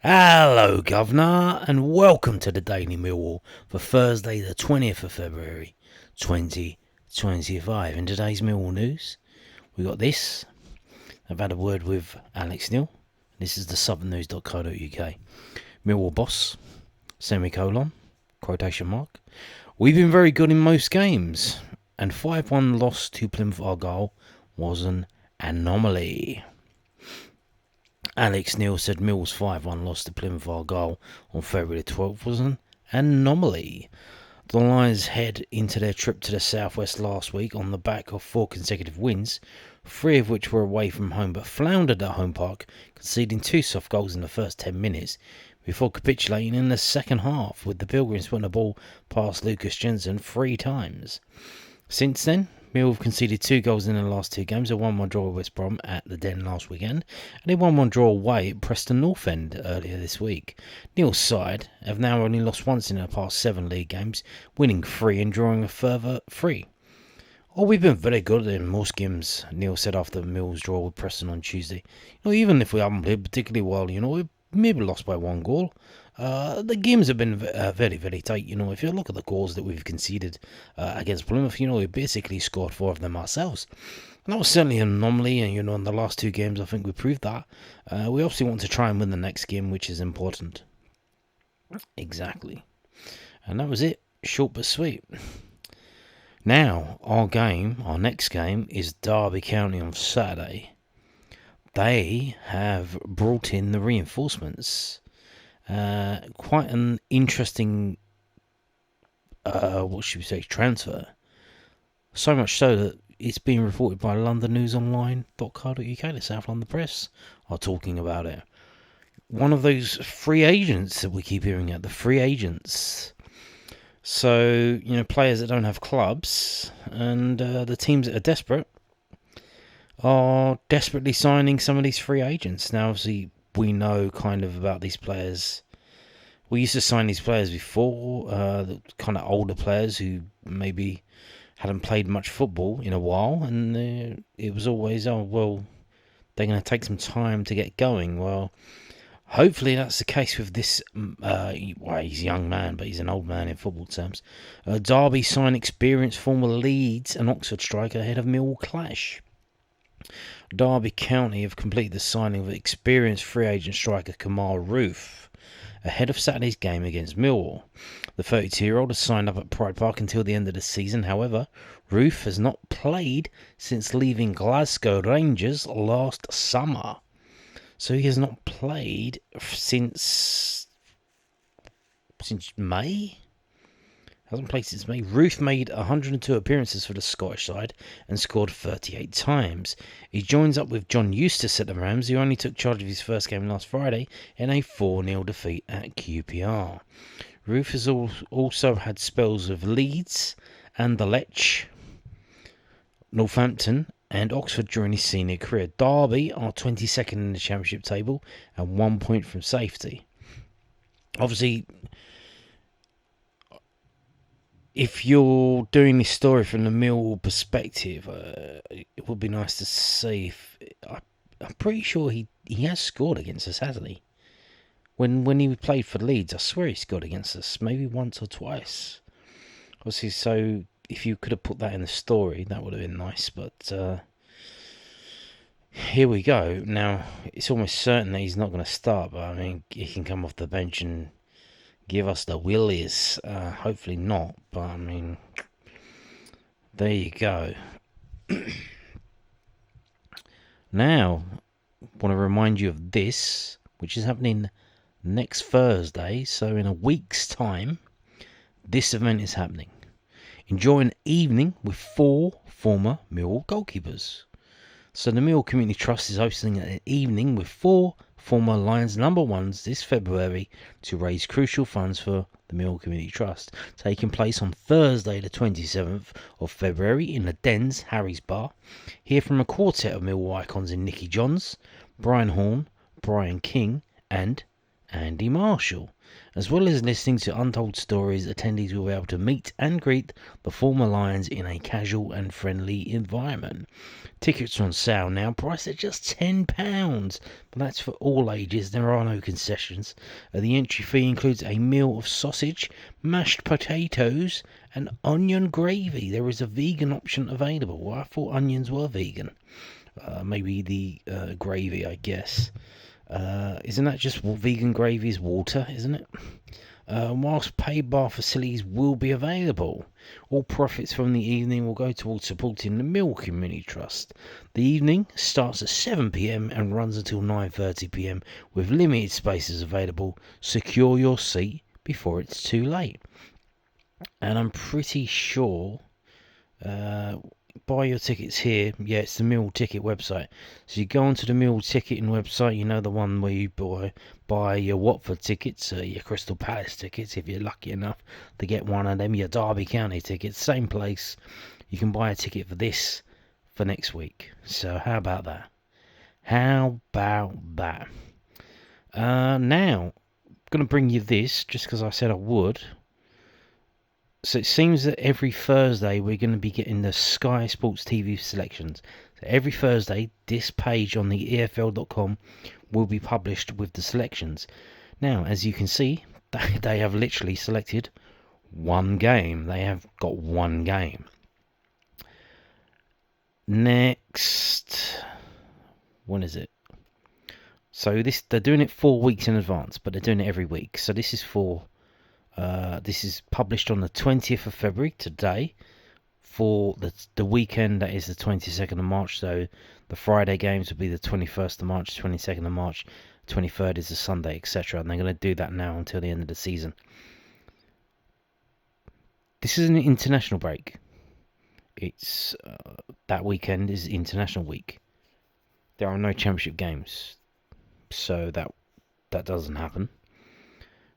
Hello, Governor, and welcome to the Daily Millwall for Thursday, the 20th of February, 2025. In today's Millwall news, we got this. I've had a word with Alex Neil. This is the southernnews.co.uk. Millwall boss, semicolon, quotation mark. We've been very good in most games, and 5-1 loss to Plymouth Argyle was an anomaly. Alex Neil said Mill's 5-1 loss to Plymouth Argyle on February 12th was an anomaly. The Lions head into their trip to the southwest last week on the back of 4 consecutive wins, 3 of which were away from home, but floundered at home park, conceding 2 soft goals in the first 10 minutes before capitulating in the second half, with the Pilgrims putting the ball past Lucas Jensen 3 times. Since then, Mill have conceded 2 goals in the last 2 games, a 1-1 draw with West Brom at the Den last weekend, and a 1-1 draw away at Preston North End earlier this week. Neil's side have now only lost once in the past 7 league games, winning 3 and drawing a further 3. We've been very good in most games, Neil said after Mill's draw with Preston on Tuesday. Even if we haven't played particularly well, we've maybe lost by 1 goal. The games have been very, very tight. If you look at the goals that we've conceded against Plymouth, we basically scored 4 of them ourselves. And that was certainly an anomaly, and in the last 2 games, I think we proved that. We obviously want to try and win the next game, which is important. Exactly. And that was it. Short but sweet. Now, our next game, is Derby County on Saturday. They have brought in the reinforcements. Quite an interesting, transfer. So much so that it's being reported by londonnewsonline.co.uk. The South London Press are talking about it. One of those free agents that we keep hearing at, the free agents. So, players that don't have clubs, and the teams that are desperate are desperately signing some of these free agents. Now, obviously, we know kind of about these players. We used to sign these players before, the kind of older players who maybe hadn't played much football in a while, and it was always, they're going to take some time to get going. Well, hopefully that's the case with this, he's a young man, but he's an old man in football terms. Derby signed experienced former Leeds and Oxford striker ahead of Millwall clash. Derby County have completed the signing of experienced free agent striker Kemar Roofe ahead of Saturday's game against Millwall. The 32-year-old has signed up at Pride Park until the end of the season. However, Roofe has not played since leaving Glasgow Rangers last summer. So he has not played since May? Hasn't played since May. Roofe made 102 appearances for the Scottish side and scored 38 times. He joins up with John Eustace at the Rams, who only took charge of his first game last Friday in a 4-0 defeat at QPR. Roofe has also had spells of Leeds and the Lech, Northampton and Oxford during his senior career. Derby are 22nd in the Championship table and 1 point from safety. Obviously, if you're doing this story from the Millwall perspective, it would be nice to see if... I'm pretty sure he has scored against us, hasn't he? When he played for Leeds, I swear he scored against us, maybe once or twice. Obviously, so if you could have put that in the story, that would have been nice, but here we go. Now, it's almost certain that he's not going to start, but he can come off the bench and give us the willies. Hopefully not, but there you go. Now, I want to remind you of this, which is happening next Thursday. So in a week's time, this event is happening. Enjoy an evening with 4 former Millwall goalkeepers. So the Millwall Community Trust is hosting an evening with 4 former Lions number 1s this February to raise crucial funds for the Millwall Community Trust, taking place on Thursday the 27th of February in the Den's Harry's Bar. Hear from a quartet of Millwall icons in Nicky Johns, Brian Horn, Brian King and Andy Marshall. As well as listening to untold stories, attendees will be able to meet and greet the former Lions in a casual and friendly environment. Tickets are on sale now, priced at just £10, but that's for all ages. There are no concessions. The entry fee includes a meal of sausage, mashed potatoes, and onion gravy. There is a vegan option available. Well, I thought onions were vegan. Maybe the gravy, I guess. Isn't that just vegan gravy is water, isn't it? Whilst paid bar facilities will be available, all profits from the evening will go towards supporting the Mill Community Trust. The evening starts at 7 p.m. and runs until 9:30 p.m. with limited spaces available. Secure your seat before it's too late. And I'm pretty sure buy your tickets here. Yeah, it's the Mill Ticket website. So you go onto the Mill Ticketing website, you know, the one where you buy your Watford tickets, your Crystal Palace tickets, if you're lucky enough to get one of them, your Derby County tickets, same place. You can buy a ticket for this for next week. So how about that? Now, I'm going to bring you this just because I said I would. So it seems that every Thursday we're going to be getting the Sky Sports TV selections. So every Thursday, this page on the EFL.com will be published with the selections. Now, as you can see, they have literally selected one game. They have got one game. Next, when is it? So they're doing it 4 weeks in advance, but they're doing it every week. So this is this is published on the 20th of February, today, for the weekend, that is the 22nd of March. So the Friday games will be the 21st of March, 22nd of March, 23rd is the Sunday, etc. And they're going to do that now until the end of the season. This is an international break. It's that weekend is international week. There are no championship games, so that doesn't happen.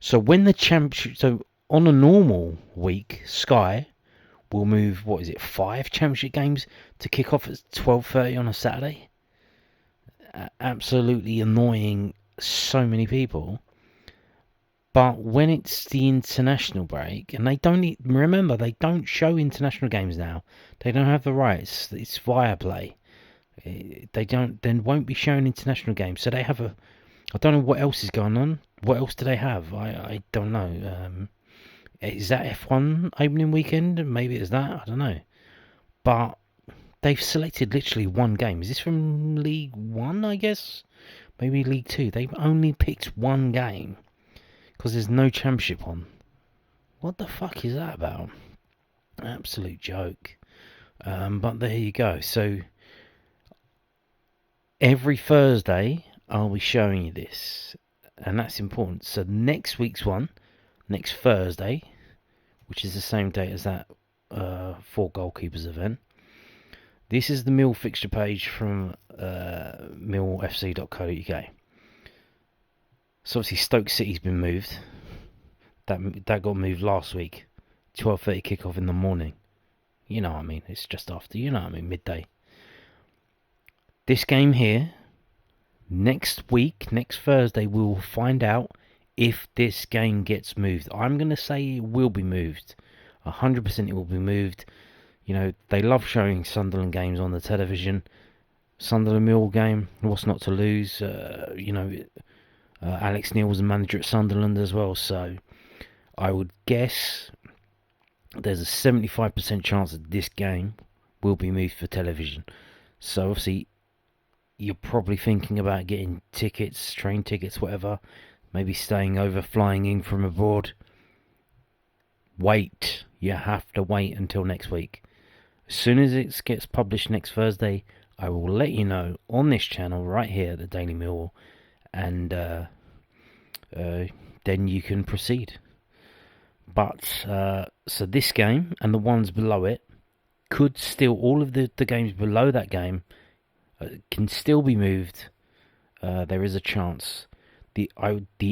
So when the championship, on a normal week, Sky will move 5 championship games to kick off at 12:30 on a Saturday. Absolutely annoying so many people. But when it's the international break, and they don't show international games now. They don't have the rights. It's Viaplay. They won't be showing international games. So they have I don't know what else is going on. What else do they have? I don't know. Is that F1 opening weekend? Maybe it's that. I don't know. But they've selected literally one game. Is this from League 1, I guess? Maybe League 2. They've only picked one game because there's no championship on. What the fuck is that about? Absolute joke. But there you go. So every Thursday I'll be showing you this, and that's important. So next week's one, next Thursday, which is the same date as that 4 goalkeepers event. This is the Mill fixture page from millfc.co.uk. So obviously Stoke City's been moved. That got moved last week. 12:30 kickoff in the morning. You know what I mean? It's just after. You know what I mean? Midday. This game here. Next week, next Thursday, we will find out if this game gets moved. I'm going to say it will be moved. 100% it will be moved. You know, they love showing Sunderland games on the television. Sunderland Mill game, what's not to lose? Alex Neil was the manager at Sunderland as well. So I would guess there's a 75% chance that this game will be moved for television. So obviously, you're probably thinking about getting tickets, train tickets, whatever. Maybe staying over, flying in from abroad. Wait. You have to wait until next week. As soon as it gets published next Thursday, I will let you know on this channel right here at the Daily Millwall. And then you can proceed. But, so this game and the ones below it could still, all of the games below that game, can still be moved. There is a chance. The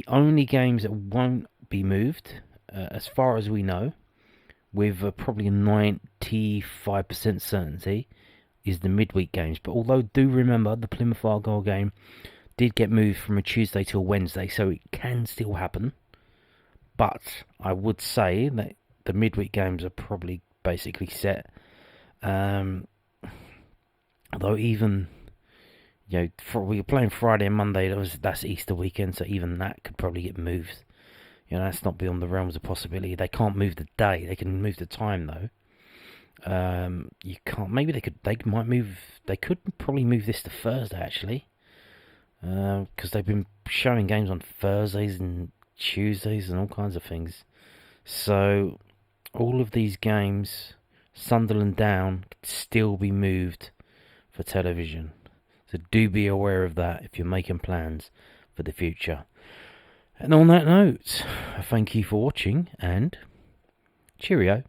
only games that won't be moved, as far as we know, with probably a 95% certainty, is the midweek games. But although do remember the Plymouth Argyle game did get moved from a Tuesday to a Wednesday, so it can still happen. But I would say that the midweek games are probably basically set. Although even, we were playing Friday and Monday, that's Easter weekend, so even that could probably get moved. That's not beyond the realms of possibility. They can't move the day; they can move the time, though. You can't. Maybe they could. They might move. They could probably move this to Thursday, actually, because they've been showing games on Thursdays and Tuesdays and all kinds of things. So all of these games, Sunderland down, could still be moved for television. So do be aware of that if you're making plans for the future. And on that note, thank you for watching and cheerio.